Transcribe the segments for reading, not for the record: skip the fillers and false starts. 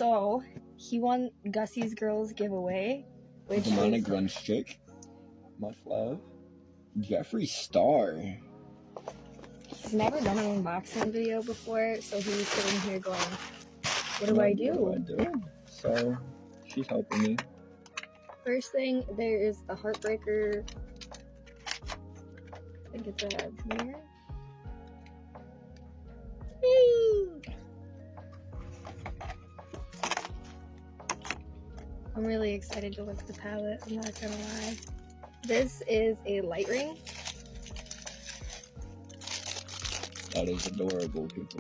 So he won Gussie's Girls giveaway, which Demonic is Grunge Chick. Much love. Jeffree Star. he's never done an unboxing video before, so he's sitting here going, what do I do? So she's helping me. First thing, there is the Heartbreaker. I think it's a mirror. I'm really excited to look at the palette, I'm not gonna lie. This is a light ring. That is adorable, people.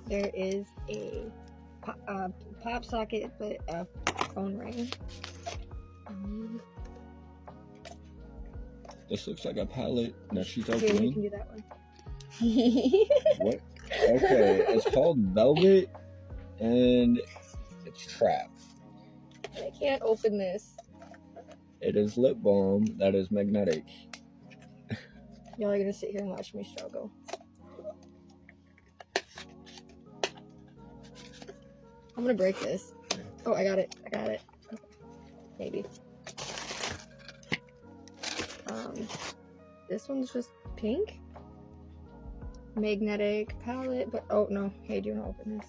There is a pop socket, but a phone ring. This looks like a palette that she's Here, you opening. can do that one. What? Okay, it's called Velvet, and it's Trap. I can't open this. It is lip balm that is magnetic. Y'all are gonna sit here and watch me struggle. I'm gonna break this. Oh, I got it. Maybe. This one's just pink. Magnetic palette, but oh no. Hey, do you wanna open this?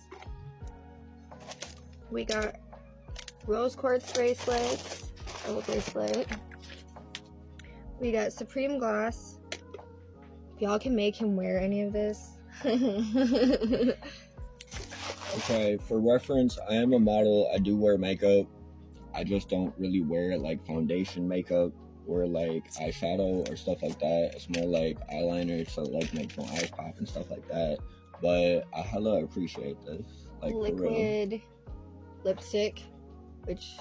We got rose quartz bracelets. Oh, bracelet. We got Supreme Gloss. If y'all can make him wear any of this. Okay, for reference, I am a model. I do wear makeup. I just don't really wear like foundation makeup or like eyeshadow or stuff like that. It's more like eyeliner, so like makes my eyes pop and stuff like that. But I hella appreciate this. Like liquid lipstick, which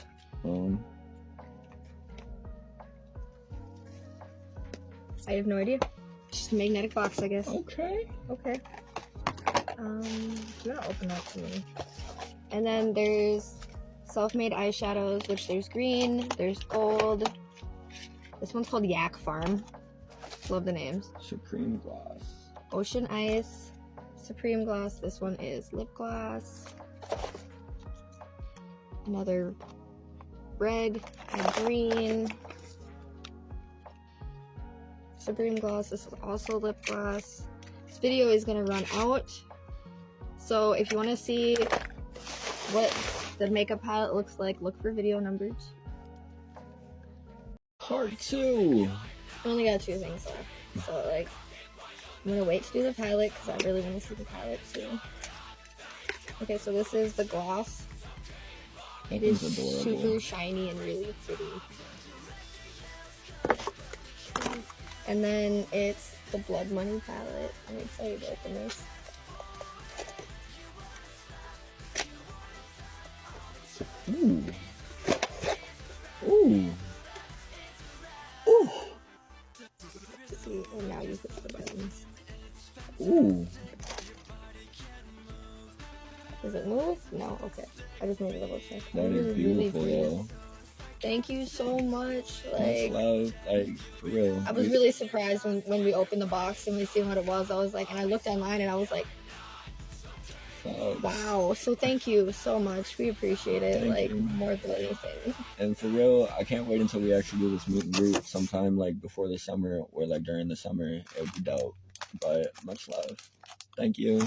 I have no idea. Just a magnetic box, I guess. Okay. You gotta open that to me. And then there's self-made eyeshadows, which there's green, there's gold. This one's called Yak Farm. Love the names. Supreme Gloss. Ocean Ice, Supreme Gloss. This one is lip gloss. Another red and green. Supreme Gloss. This is also lip gloss. This video is gonna run out, so if you want to see what the makeup palette looks like, look for video numbers. Part 2. I only got 2 things left, so like I'm gonna wait to do the palette because I really want to see the palette too. Okay, so this is the gloss. It is super shiny and really pretty. And then it's the Blood Money palette. I'm excited to open this. Ooh. Ooh. Ooh. See, and now you put the buttons. Ooh. Does it move? No, okay. I just need to double check. That is beautiful, yo. Thank you so much. Much love, like, for real. I was really surprised when we opened the box and we seen what it was. I was like, and I looked online and I was like, wow. So thank you so much. We appreciate it, like, more than anything. And for real, I can't wait until we actually do this meet and greet sometime, like, before the summer or, like, during the summer. It would be dope. But much love. Thank you.